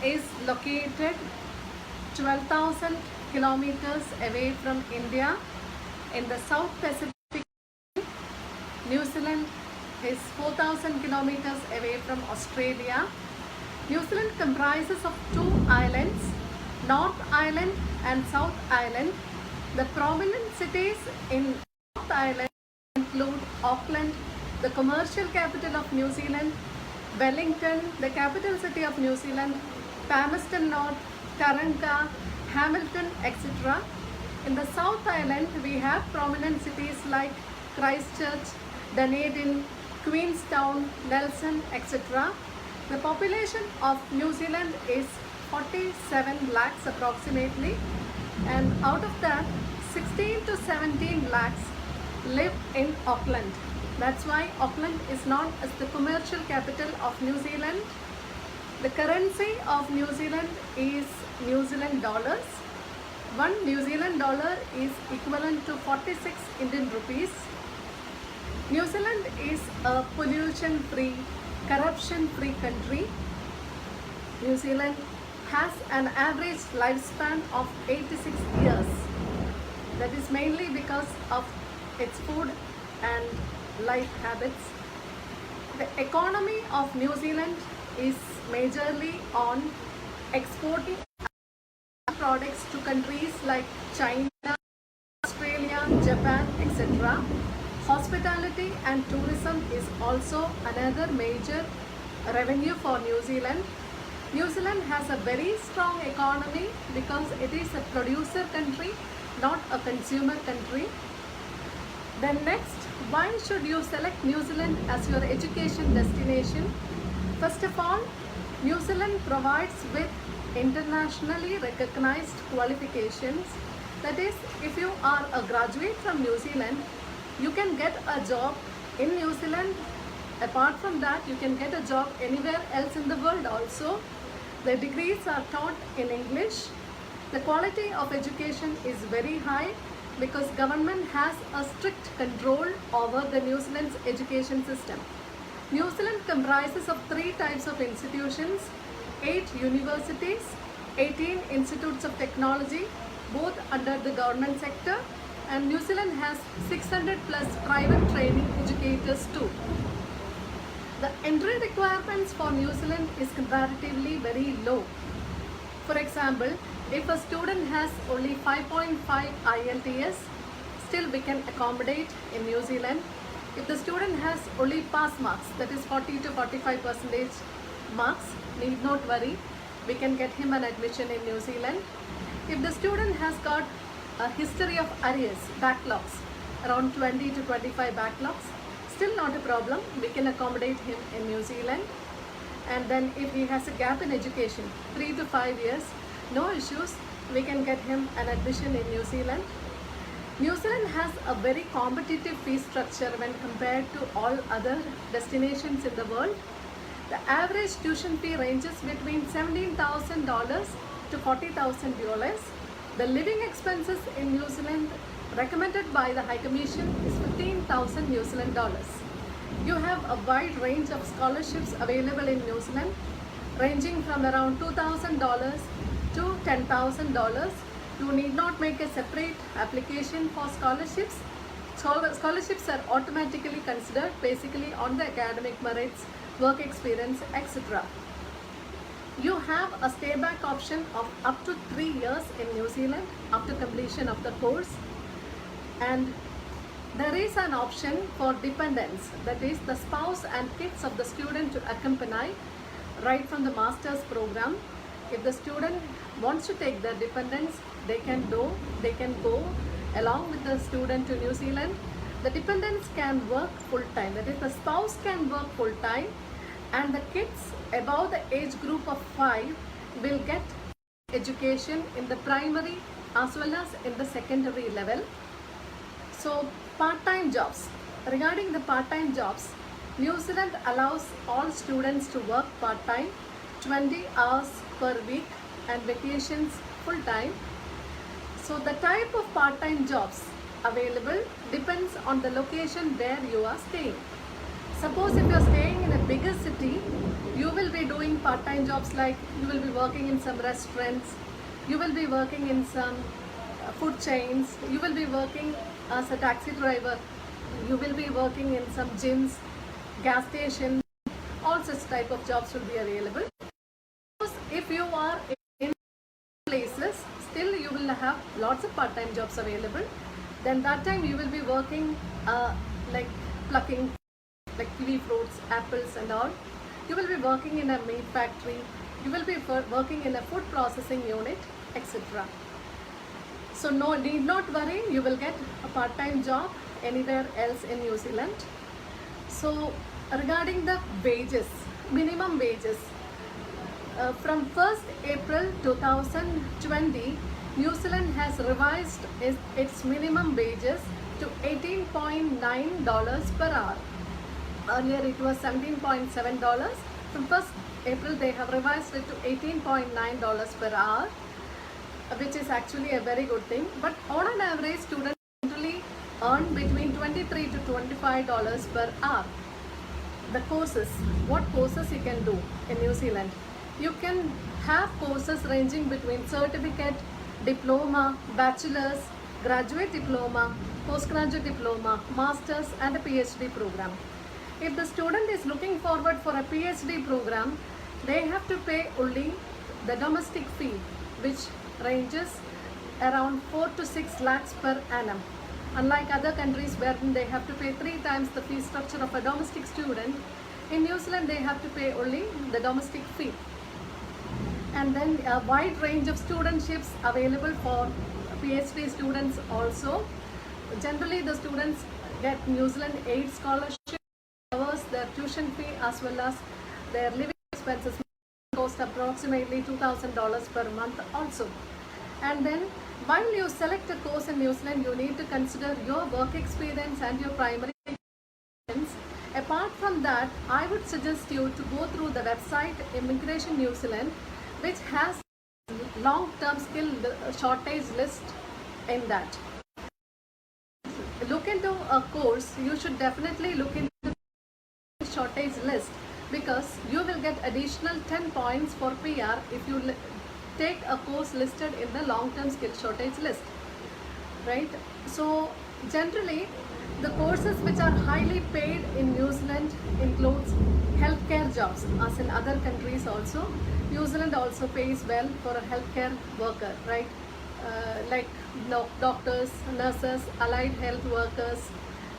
is located 12,000 kilometers away from India in the South Pacific. New Zealand is 4,000 kilometers away from Australia. New Zealand comprises of two islands, North Island and South Island. The prominent cities in North Island include Auckland, the commercial capital of New Zealand, Wellington, the capital city of New Zealand, Palmerston North, Taranka, Hamilton, etc. In the South Island, we have prominent cities like Christchurch, Dunedin, Queenstown, Nelson, etc. The population of New Zealand is 47 lakhs approximately, and out of that, 16 to 17 lakhs live in Auckland. That's why Auckland is known as the commercial capital of New Zealand. The currency of New Zealand is New Zealand dollars. One New Zealand dollar is equivalent to 46 Indian rupees. New Zealand is a pollution-free, corruption-free country. New Zealand has an average lifespan of 86 years. That is mainly because of its food and life habits. The economy of New Zealand is majorly on exporting products to countries like China, Australia, Japan, etc. Hospitality and tourism is also another major revenue for New Zealand. New Zealand has a very strong economy because it is a producer country, not a consumer country. Then next, why should you select New Zealand as your education destination? First of all, New Zealand provides with internationally recognized qualifications. That is, if you are a graduate from New Zealand, you can get a job in New Zealand. Apart from that, you can get a job anywhere else in the world also. The degrees are taught in English. The quality of education is very high because government has a strict control over the New Zealand's education system. New Zealand comprises of 3 types of institutions, 8 universities, 18 institutes of technology, both under the government sector, and New Zealand has 600 plus private training educators too. The entry requirements for New Zealand is comparatively very low. For example, if a student has only 5.5 IELTS, still we can accommodate in New Zealand. If the student has only pass marks, that is 40 to 45% marks, need not worry, we can get him an admission in New Zealand. If the student has got a history of arrears, backlogs, around 20 to 25 backlogs, still not a problem, we can accommodate him in New Zealand. And then if he has a gap in education, 3 to 5 years, no issues, we can get him an admission in New Zealand. New Zealand has a very competitive fee structure when compared to all other destinations in the world. The average tuition fee ranges between $17,000 to $40,000. The living expenses in New Zealand recommended by the High Commission is 15,000 New Zealand dollars. You have a wide range of scholarships available in New Zealand, ranging from around $2,000 to $10,000. You need not make a separate application for scholarships. Scholarships are automatically considered basically on the academic merits, work experience, etc. You have a stay-back option of up to 3 years in New Zealand after completion of the course. And there is an option for dependents, that is the spouse and kids of the student to accompany right from the master's program. If the student wants to take their dependents, they can go along with the student to New Zealand. The dependents can work full-time, that is the spouse can work full-time, and the kids above the age group of 5 will get education in the primary as well as in the secondary level. So part-time jobs. Regarding the part-time jobs, New Zealand allows all students to work part-time, 20 hours per week, and vacations full-time. So the type of part-time jobs available depends on the location where you are staying. Suppose if you are staying in a bigger city, you will be doing part-time jobs like you will be working in some restaurants, you will be working in some food chains, you will be working as a taxi driver, you will be working in some gyms, gas stations, all such type of jobs will be available. If you are in places, still you will have lots of part-time jobs available. Then that time you will be working like plucking like kiwi fruits, apples and all. You will be working in a meat factory, you will be working in a food processing unit, etc. So no need not worry, you will get a part-time job anywhere else in New Zealand. So regarding the wages, minimum wages, from 1st April 2020, New Zealand has revised its minimum wages to $18.9 per hour. Earlier it was $17.7. From 1st April they have revised it to $18.9 per hour, which is actually a very good thing. But on an average, students generally earn between $23 to $25 per hour. The courses, what courses you can do in New Zealand? You can have courses ranging between certificate, diploma, bachelor's, graduate diploma, postgraduate diploma, master's and a PhD program. If the student is looking forward for a PhD program, they have to pay only the domestic fee, which ranges around 4 to 6 lakhs per annum. Unlike other countries where they have to pay 3 times the fee structure of a domestic student, in New Zealand they have to pay only the domestic fee. And then a wide range of studentships available for PhD students also. Generally the students get New Zealand aid scholarship, covers their tuition fee as well as their living expenses, cost approximately $2,000 per month also. And then while you select a course in New Zealand, you need to consider your work experience and your primary experience. Apart from that, I would suggest you to go through the website Immigration New Zealand, which has long-term skill shortage list in that. Look into a course, you should definitely look into the shortage list, because you will get additional 10 points for PR if you take a course listed in the long-term skill shortage list, right? So generally the courses which are highly paid in New Zealand includes healthcare jobs, as in other countries also. New Zealand also pays well for a healthcare worker, right? Like doctors, nurses, allied health workers,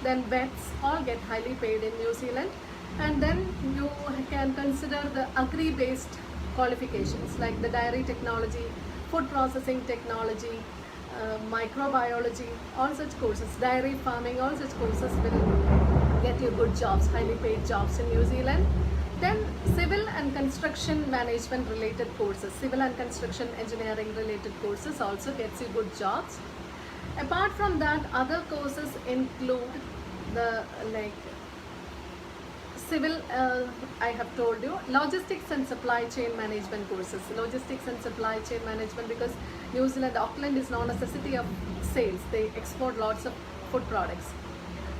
then vets, all get highly paid in New Zealand. And then you can consider the agri-based qualifications like the dairy technology, food processing technology, microbiology, all such courses, dairy farming, all such courses will get you good jobs, highly paid jobs in New Zealand. Then civil and construction management related courses, civil and construction engineering related courses also gets you good jobs. Apart from that, other courses include the civil, I have told you, logistics and supply chain management courses. Logistics and supply chain management, because New Zealand, Auckland is known as the city of sales. They export lots of food products.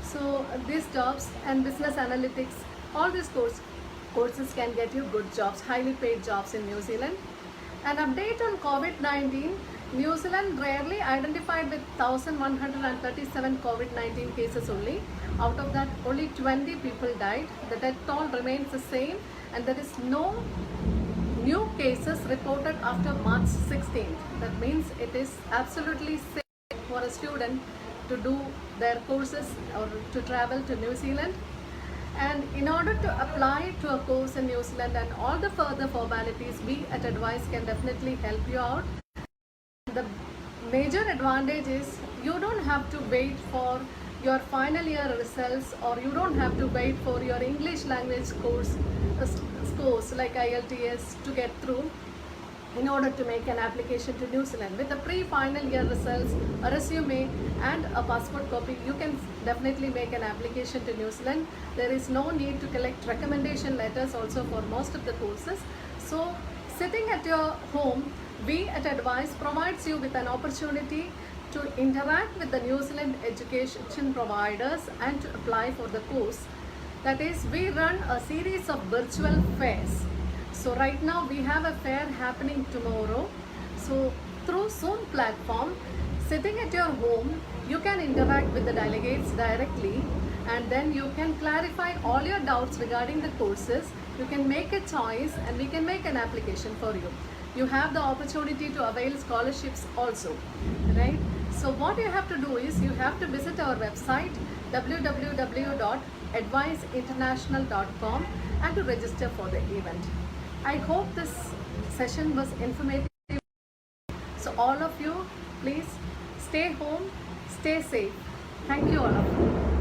So these jobs, and business analytics, all these courses can get you good jobs, highly paid jobs in New Zealand. An update on COVID-19. New Zealand rarely identified with 1,137 COVID-19 cases only. Out of that, only 20 people died. The death toll remains the same, and there is no new cases reported after March 16th. That means it is absolutely safe for a student to do their courses or to travel to New Zealand. And in order to apply to a course in New Zealand and all the further formalities, we at Advice can definitely help you out. The major advantage is you don't have to wait for your final year results, or you don't have to wait for your English language course scores like IELTS to get through in order to make an application to New Zealand. With the pre-final year results, a resume and a passport copy, you can definitely make an application to New Zealand. There is no need to collect recommendation letters also for most of the courses. So sitting at your home, we at Advice provides you with an opportunity to interact with the New Zealand education providers and to apply for the course. That is, we run a series of virtual fairs. So right now we have a fair happening tomorrow. So through Zoom platform, sitting at your home, you can interact with the delegates directly, and then you can clarify all your doubts regarding the courses. You can make a choice and we can make an application for you. You have the opportunity to avail scholarships also, right? So what you have to do is you have to visit our website www.adviseinternational.com and to register for the event. I hope this session was informative. So all of you, please stay home, stay safe. Thank you all of you.